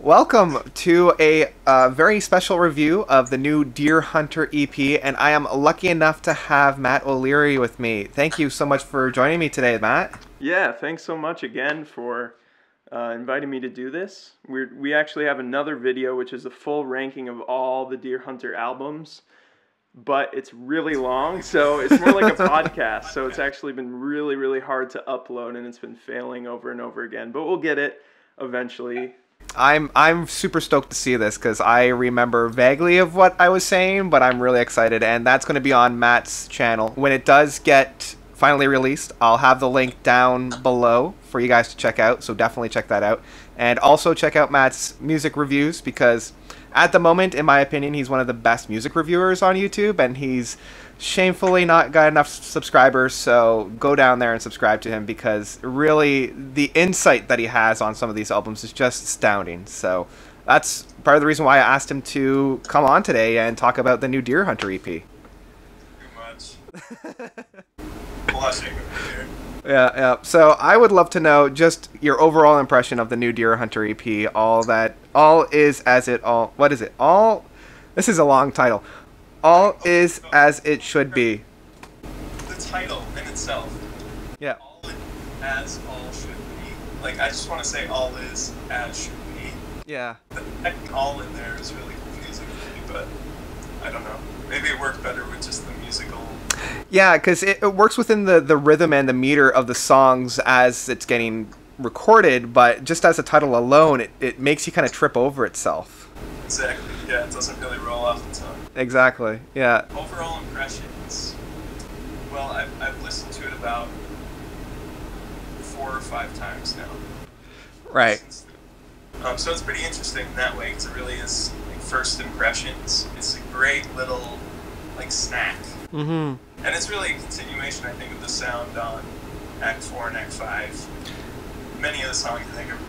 Welcome to a very special review of the new Deer Hunter EP, and I am lucky enough to have Matt O'Leary with me. Thank you so much for joining me today, Matt. Yeah, thanks so much again for inviting me to do this. We actually have another video, which is a full ranking of all the Deer Hunter albums, but it's really long, so it's more like a podcast, so it's actually been really, really hard to upload, and it's been failing over and over again, but we'll get it eventually. I'm super stoked to see this because I remember vaguely of what I was saying, but I'm really excited, and that's going to be on Matt's channel. When it does get finally released, I'll have the link down below for you guys to check out, so definitely check that out. And also check out Matt's music reviews because at the moment, in my opinion, he's one of the best music reviewers on YouTube, and he's shamefully not got enough subscribers, so go down there and subscribe to him because really the insight that he has on some of these albums is just astounding. So that's part of the reason why I asked him to come on today and talk about the new Deer Hunter EP. Too much. Blushing over here. Yeah. So I would love to know just your overall impression of the new Deer Hunter EP. All is as it all. What is it? All. This is a long title. All is as it should be. The title in itself. Yeah. All as all should be. Like, I just want to say all is as should be. Yeah. The all in there is really confusing for me, but I don't know. Maybe it worked better with just the musical. Yeah, because it works within the rhythm and the meter of the songs as it's getting recorded, but just as a title alone, it makes you kind of trip over itself. Exactly. Yeah, it doesn't really roll off the tongue. Exactly. Yeah. Overall impressions. Well, I've listened to it about 4 or 5 times now. Right. So it's pretty interesting in that way because it really is like first impressions. It's a great little like snack. Mm-hmm. And it's really a continuation, I think, of the sound on Act 4 and Act 5. Many of the songs, I think, are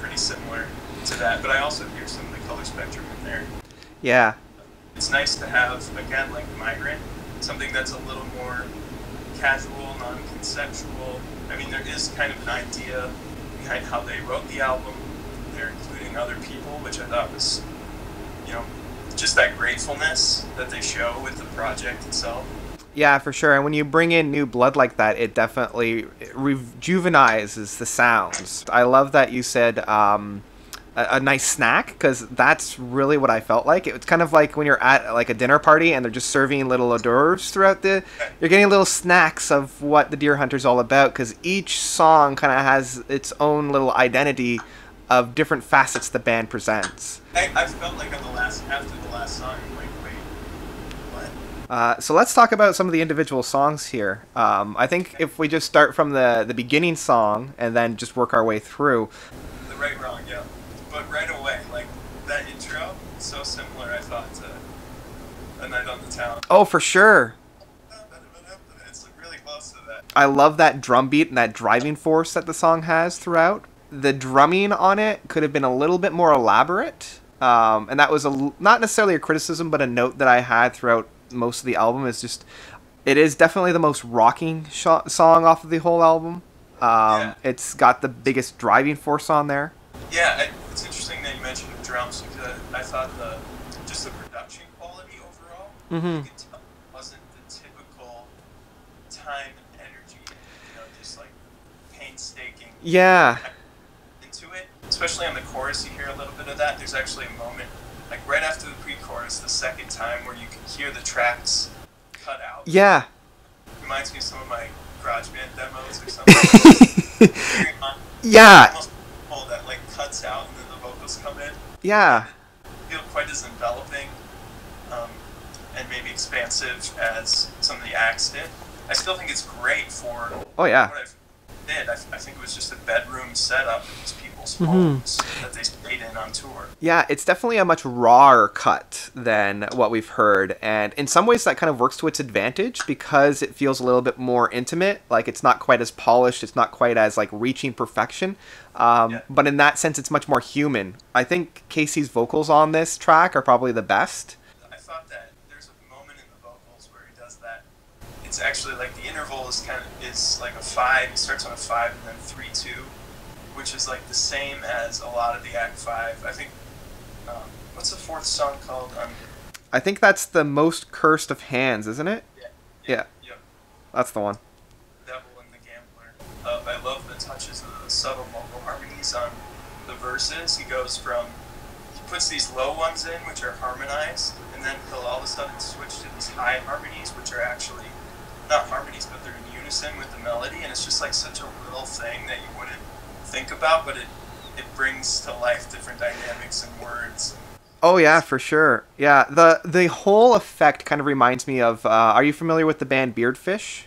pretty similar to that, but I also hear some of the color spectrum in there. Yeah. It's nice to have, again, like Migrant, something that's a little more casual, non-conceptual. I mean, there is kind of an idea behind how they wrote the album. They're including other people, which I thought was, just that gratefulness that they show with the project itself. Yeah, for sure. And when you bring in new blood like that, it definitely rejuvenizes the sounds. I love that you said a nice snack, because that's really what I felt like. It's kind of like when you're at like a dinner party and they're just serving little hors d'oeuvres throughout you're getting little snacks of what the Deer Hunter's all about, because each song kind of has its own little identity of different facets the band presents. I felt like after the last song, I'm like, wait, what? So let's talk about some of the individual songs here. I think if we just start from the beginning song and then just work our way through. The Right Wrong, yeah. But right away, like, that intro, so similar, I thought, to A Night on the Town. Oh, for sure. It's really close to that. I love that drum beat and that driving force that the song has throughout. The drumming on it could have been a little bit more elaborate. And that was not necessarily a criticism, but a note that I had throughout most of the album. Is just, it is definitely the most rocking song off of the whole album. Yeah. It's got the biggest driving force on there. Yeah, it's interesting that you mentioned the drums, because I thought just the production quality overall, you could tell wasn't the typical time and energy, just like painstaking. Yeah. Into it, especially on the chorus, you hear a little bit of that. There's actually a moment, like right after the pre-chorus, the second time, where you can hear the tracks cut out. Yeah. Reminds me of some of my GarageBand demos or something. Yeah. Almost that like cuts out and then the vocals come in. Yeah. Feel quite as enveloping and maybe expansive as some of the acts did. I still think it's great for Oh yeah. what I did. I think it was just a bedroom setup in these people's homes that they stayed in on tour. Yeah, it's definitely a much rawer cut than what we've heard, and in some ways that kind of works to its advantage because it feels a little bit more intimate. Like, it's not quite as polished, it's not quite as like reaching perfection, but in that sense it's much more human. I think Casey's vocals on this track are probably the best. I thought that there's a moment in the vocals where he does that. It's actually like the interval is like a 5. It starts on a 5 and then 3-2. which is like the same as a lot of the Act 5. I think, what's the fourth song called? I think that's the Most Cursed of Hands, isn't it? Yeah. Yep. That's the one. Devil and the Gambler. I love the touches of the subtle vocal harmonies on the verses. He puts these low ones in, which are harmonized, and then he'll all of a sudden switch to these high harmonies, which are actually not harmonies, but they're in unison with the melody, and it's just like such a little thing that you wouldn't think about, but it brings to life different dynamics and words. Oh yeah, for sure. Yeah, the whole effect kind of reminds me of. Are you familiar with the band Beardfish?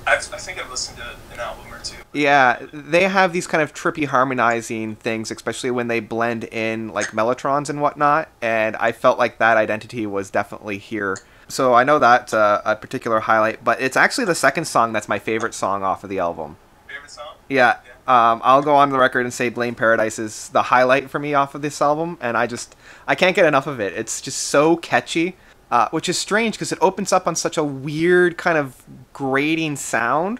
I think I've listened to an album or two. Yeah, they have these kind of trippy harmonizing things, especially when they blend in like mellotrons and whatnot. And I felt like that identity was definitely here. So I know that's a particular highlight, but it's actually the second song that's my favorite song off of the album. Favorite song? Yeah. I'll go on the record and say Blame Paradise is the highlight for me off of this album, and I can't get enough of it. It's just so catchy, which is strange because it opens up on such a weird kind of grating sound,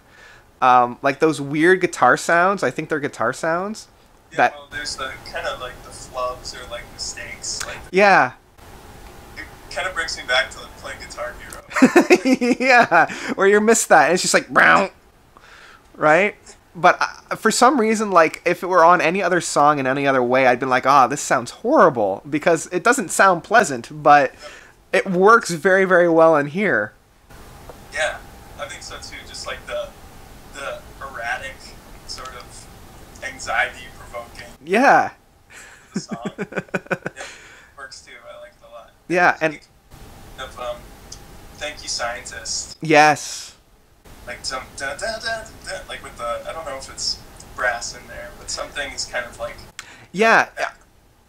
like those weird guitar sounds. I think they're guitar sounds. Yeah, well, there's the kind of like the flubs or like mistakes. Like, yeah. It kind of brings me back to playing Guitar Hero. Yeah, where you miss that, and it's just like, brown, right? But for some reason, like, if it were on any other song in any other way, I'd been like, this sounds horrible, because it doesn't sound pleasant, but it works very, very well in here. Yeah, I think so too. Just like the erratic, sort of anxiety-provoking. Yeah. The song. It works too. I like it a lot. Yeah, and of Thank You, Scientist. Yes. Like some like with the, I don't know if it's brass in there, but something is kind of like. Yeah,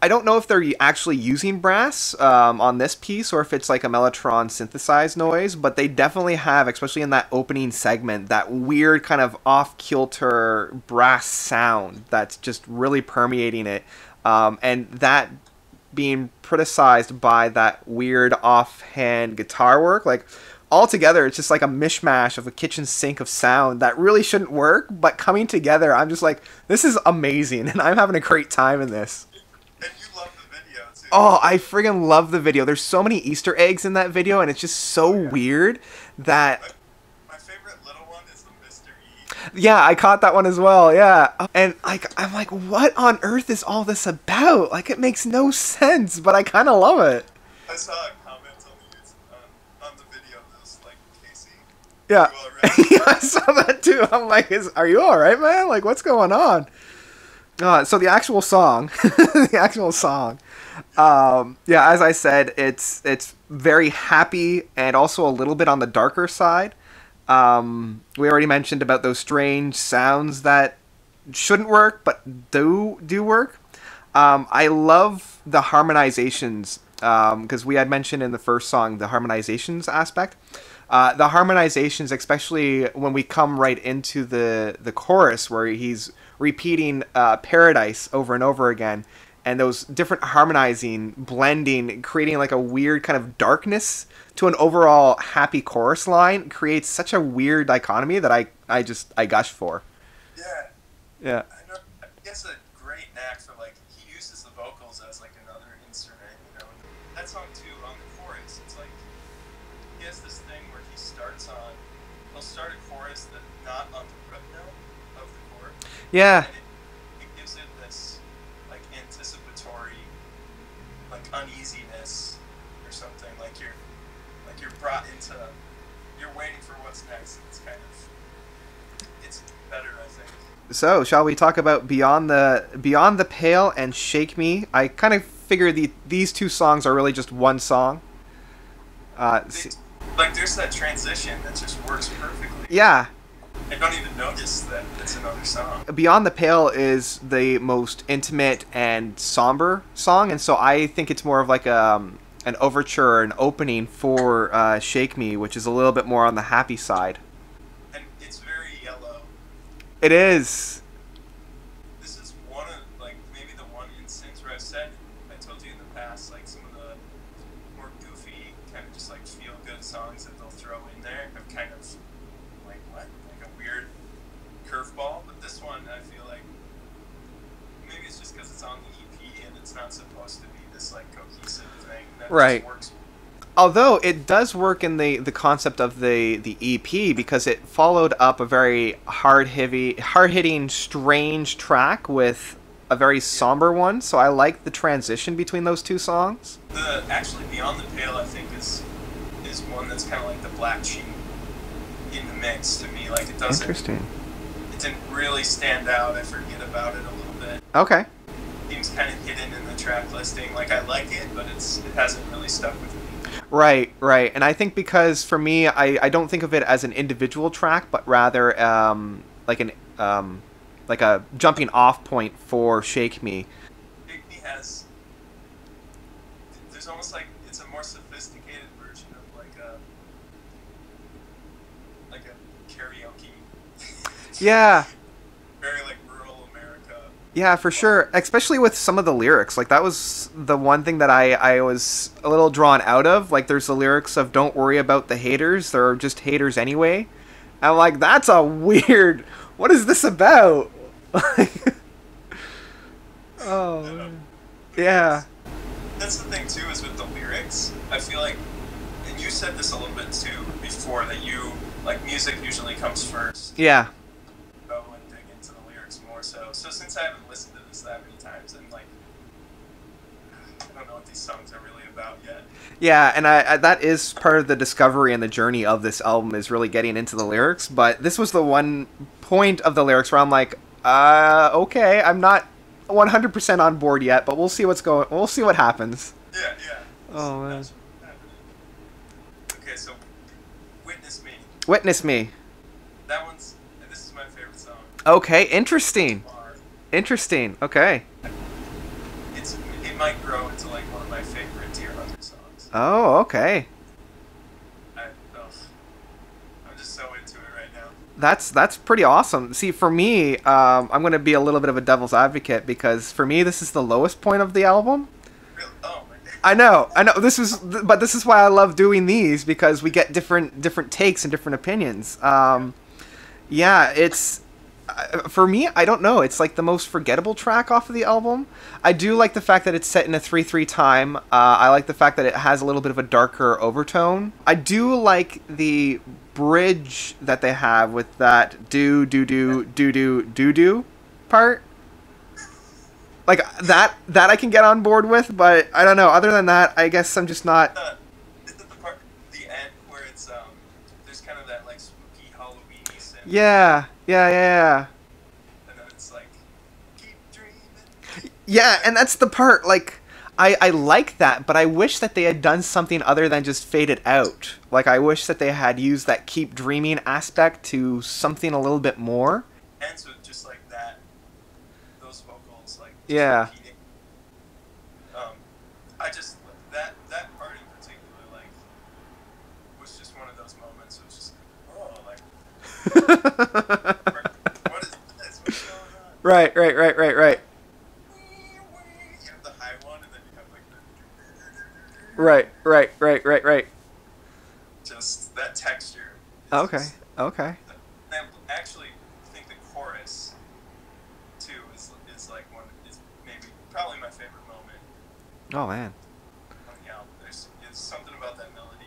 I don't know if they're actually using brass on this piece or if it's like a mellotron synthesized noise, but they definitely have, especially in that opening segment, that weird kind of off-kilter brass sound that's just really permeating it, and that being criticized by that weird offhand guitar work, like. Altogether, it's just like a mishmash of a kitchen sink of sound that really shouldn't work, but coming together, I'm just like, this is amazing, and I'm having a great time in this. And you love the video, too. Oh, I friggin' love the video. There's so many Easter eggs in that video, and it's just so weird that... My favorite little one is the Mr. E. Yeah, I caught that one as well, yeah. And I'm like, what on earth is all this about? Like, it makes no sense, but I kind of love it. I saw a comment on the video that was like, Casey. Yeah. Yeah, I saw that too. I'm like, are you alright, man? Like, what's going on? So the actual song, yeah, as I said, it's very happy and also a little bit on the darker side. We already mentioned about those strange sounds that shouldn't work, but do work. I love the harmonizations, because we had mentioned in the first song the harmonizations aspect. The harmonizations, especially when we come right into the chorus where he's repeating Paradise over and over again, and those different harmonizing, blending, creating like a weird kind of darkness to an overall happy chorus line creates such a weird dichotomy that I gush for. Yeah. Yeah. I know. He has a great knack for, like, he uses the vocals as like another instrument, you know. That song too, on the chorus, it's like he has this thing where he'll start a chorus that's not on the root note of the chord. Yeah. And it gives it this like anticipatory, like uneasiness or something. Like you're brought into, you're waiting for what's next. It's better, I think. So, shall we talk about Beyond the Pale and Shake Me? I kind of figure these two songs are really just one song. Like, there's that transition that just works perfectly. Yeah. I don't even notice that it's another song. Beyond the Pale is the most intimate and somber song, and so I think it's more of like an overture, an opening for Shake Me, which is a little bit more on the happy side. And it's very yellow. It is. This is one of, like, maybe the one instance where I told you in the past, like, some of the more goofy, kind of just, like, feel-good songs that they'll throw in there have kind of, like, what? Like a weird curveball. But this one, I feel like maybe it's just because it's on the EP and it's not supposed to be this like cohesive thing that Right. just works. Although it does work in the concept of the EP, because it followed up a very hard-hitting, strange track with a very somber one. So I like the transition between those two songs. The actually Beyond the Pale, I think is one that's kind of like the black sheep in the mix to me. Like it doesn't. Interesting. It didn't really stand out. I forget about it a little bit. Okay. It seems kind of hidden in the track listing. Like I like it, but it hasn't really stuck with me. Right, right. And I think because for me, I don't think of it as an individual track, but rather like like a jumping off point for Shake Me. Shake Me has. There's almost like it's a more sophisticated version of like a karaoke. Yeah. Very like rural America. Yeah, for sure. Especially with some of the lyrics. Like, that was the one thing that I was a little drawn out of. Like, there's the lyrics of "Don't worry about the haters. They're just haters anyway." I'm like, that's a weird... What is this about? Oh, yeah. That's the thing too, is with the lyrics. I feel like, and you said this a little bit too before, that you like music usually comes first. Yeah. Go and dig into the lyrics more so. So since I haven't listened to this that many times, I'm like, I don't know what these songs are really about yet. Yeah, and I that is part of the discovery and the journey of this album, is really getting into the lyrics. But this was the one point of the lyrics where I'm like, okay, I'm not 100% on board yet, but we'll see we'll see what happens. Yeah, yeah. Oh, man. That's what's happening. Okay, so Witness Me. Witness Me. That one's, this is my favorite song. Okay, interesting. Bar. Interesting. Okay. It might grow into like one of my favorite Deer Hunter songs. Oh, okay. I'm just so into it right now. That's pretty awesome. See, for me, I'm going to be a little bit of a devil's advocate, because for me, this is the lowest point of the album. Really? Oh my god. I know. But this is why I love doing these, because we get different takes and different opinions. Yeah, it's for me, I don't know. It's like the most forgettable track off of the album. I do like the fact that it's set in a 3/3 time. I like the fact that it has a little bit of a darker overtone. I do like the bridge that they have with that do do do do do do do part. Like that I can get on board with, but I don't know. Other than that, I guess I'm just not. Is it the part, the end, where it's there's kind of that like spooky Halloween-y synth. Yeah. And then it's like, keep dreaming. Yeah, and that's the part, like, I like that, but I wish that they had done something other than just fade it out. Like, I wish that they had used that keep dreaming aspect to something a little bit more. Ends with just like that, those vocals, like, just Yeah. repeating. I just, that part in particular, like, was just one of those moments. It was just, oh, like, what is this? What's going on? Right. You have the high one, and then you have like the... Right. Just that texture. Okay. Just, Okay. I actually think the chorus, too, is like is maybe, probably my favorite moment Oh, man. on the album. There's something about that melody.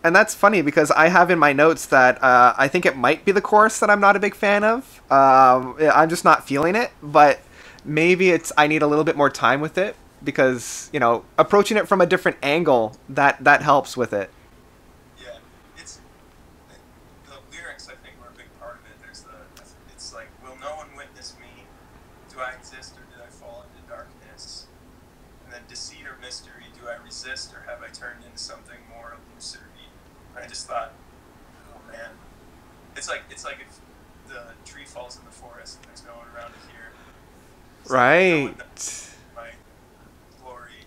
And that's funny, because I have in my notes that I think it might be the chorus that I'm not a big fan of. I'm just not feeling it, but maybe I need a little bit more time with it, because, approaching it from a different angle, that helps with it. Yeah, the lyrics, I think, were a big part of it. It's like, will no one witness me? Do I exist, or did I fall into darkness? And then deceit or mystery, do I resist, or have I turned into something more illusory? And I just thought, oh man, it's like if the tree falls in the forest and there's no one around to hear. It's Right. like, no one knows my glory.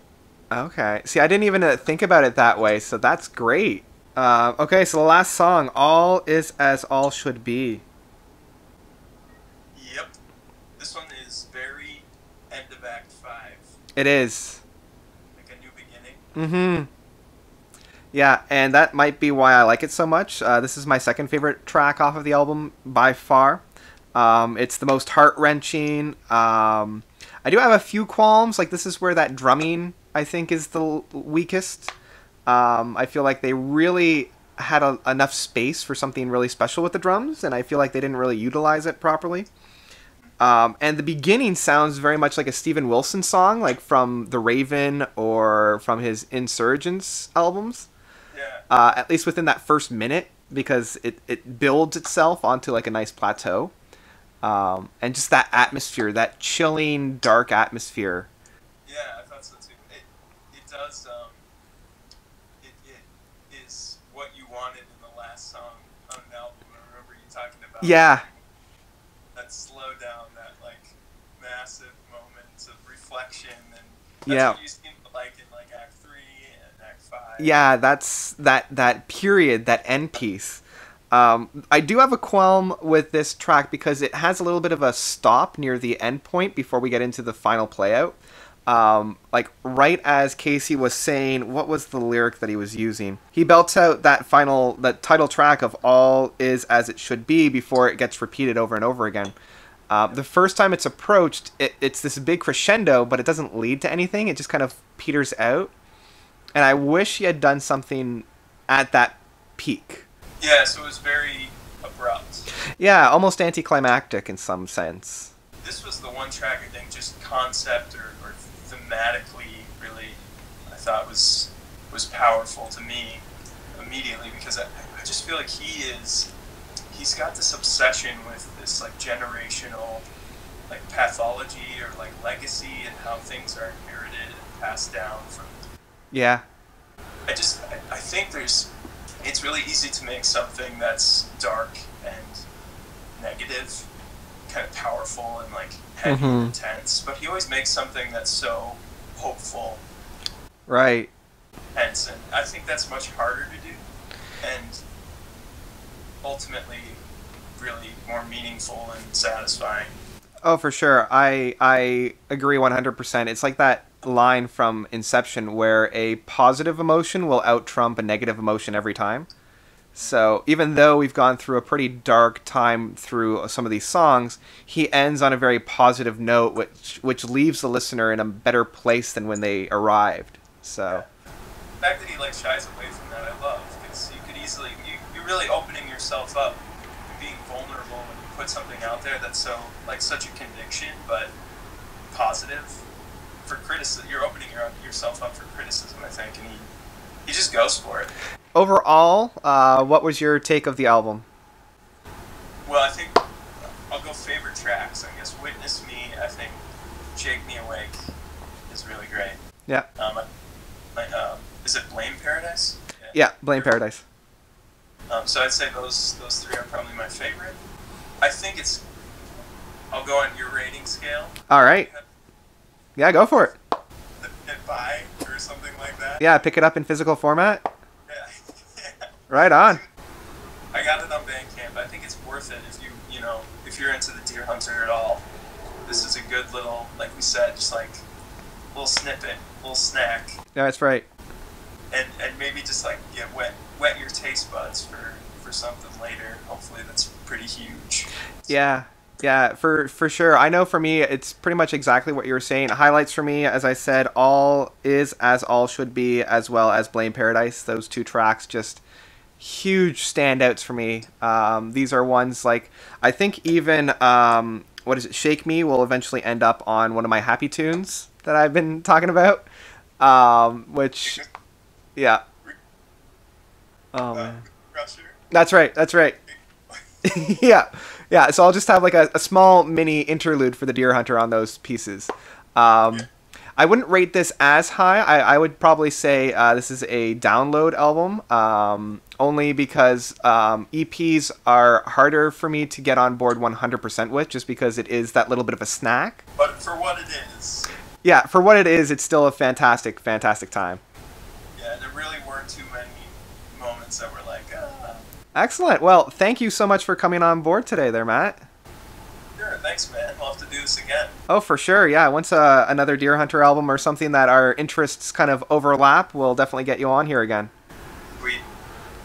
Okay. See, I didn't even think about it that way, so that's great. Okay, so the last song, All Is As All Should Be. Yep. This one is very end of Act 5. It is. Like a new beginning. Mm-hmm. Yeah, and that might be why I like it so much. This is my second favorite track off of the album by far. It's the most heart-wrenching. I do have a few qualms. Like, this is where that drumming, I think, is the weakest. I feel like they really had enough space for something really special with the drums, and I feel like they didn't really utilize it properly. And the beginning sounds very much like a Steven Wilson song, like from The Raven or from his Insurgents albums. Yeah. At least within that first minute, because it builds itself onto like a nice plateau. And just that atmosphere, that chilling, dark atmosphere. Yeah, I thought so too. It does. It is what you wanted in the last song on the album. I remember you talking about. Yeah. That slow down, that like massive moments of reflection, and that's Yeah. what you seem to like in like Act 3 and Act 5. Yeah, that's that period, that end piece. I do have a qualm with this track because it has a little bit of a stop near the end point before we get into the final playout. Like right as Casey was saying, what was the lyric that he was using? He belts out that title track of All Is As It Should Be before it gets repeated over and over again. The first time it's approached, it's this big crescendo, but it doesn't lead to anything. It just kind of peters out. And I wish he had done something at that peak. Yeah, so it was very abrupt. Yeah, almost anticlimactic in some sense. This was the one track I think just concept or thematically really I thought was powerful to me immediately, because I just feel like he's got this obsession with this like generational like pathology or like legacy and how things are inherited and passed down from. Yeah. I think it's really easy to make something that's dark and negative kind of powerful and like heavy and intense, but he always makes something that's so hopeful. Right. And I think that's much harder to do and ultimately really more meaningful and satisfying. Oh, for sure. I agree 100%. It's like that line from Inception where a positive emotion will out-trump a negative emotion every time. So even though we've gone through a pretty dark time through some of these songs, he ends on a very positive note, which leaves the listener in a better place than when they arrived. So the fact that he like shies away from that, I love, because you could easily you're really opening yourself up and being vulnerable when you put something out there that's so like such a conviction but positive. For criticism, you're opening yourself up for criticism, I think, and he just goes for it. Overall, what was your take of the album? Well, I think I'll go favorite tracks. I guess Witness Me, I think Shake Me Awake is really great. Yeah. Is it Blame Paradise? Yeah, Blame Paradise. So I'd say those three are probably my favorite. I think I'll go on your rating scale. All right. Yeah, go for it. Hit buy or something like that. Yeah, pick it up in physical format. Yeah. Right on. I got it on Bandcamp. I think it's worth it if you're into the Deer Hunter at all. This is a good little, like we said, just like little snippet, little snack. Yeah, that's right. And maybe just like wet your taste buds for something later. Hopefully that's pretty huge. Yeah. Yeah, for sure. I know for me, it's pretty much exactly what you were saying. Highlights for me, as I said, All Is As All Should Be, as well as Blame Paradise. Those two tracks, just huge standouts for me. These are ones like, I think even, Shake Me will eventually end up on one of my happy tunes that I've been talking about. Which, yeah. Oh, man. That's right. Yeah. Yeah, so I'll just have like a small mini interlude for the Deer Hunter on those pieces. I wouldn't rate this as high. I would probably say this is a download album, only because EPs are harder for me to get on board 100% with, just because it is that little bit of a snack. But for what it is. Yeah, for what it is, it's still a fantastic, fantastic time. Yeah, there really weren't too many moments that were like, Excellent. Well, thank you so much for coming on board today there, Matt. Sure, thanks, man. We'll have to do this again. Oh, for sure. Yeah, once another Deer Hunter album or something that our interests kind of overlap, we'll definitely get you on here again. Sweet.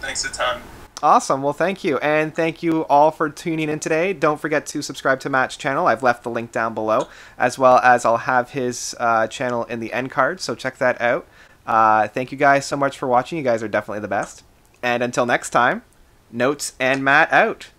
Thanks a ton. Awesome. Well, thank you. And thank you all for tuning in today. Don't forget to subscribe to Matt's channel. I've left the link down below, as well as I'll have his channel in the end card, so check that out. Thank you guys so much for watching. You guys are definitely the best. And until next time, Notes and Matt out.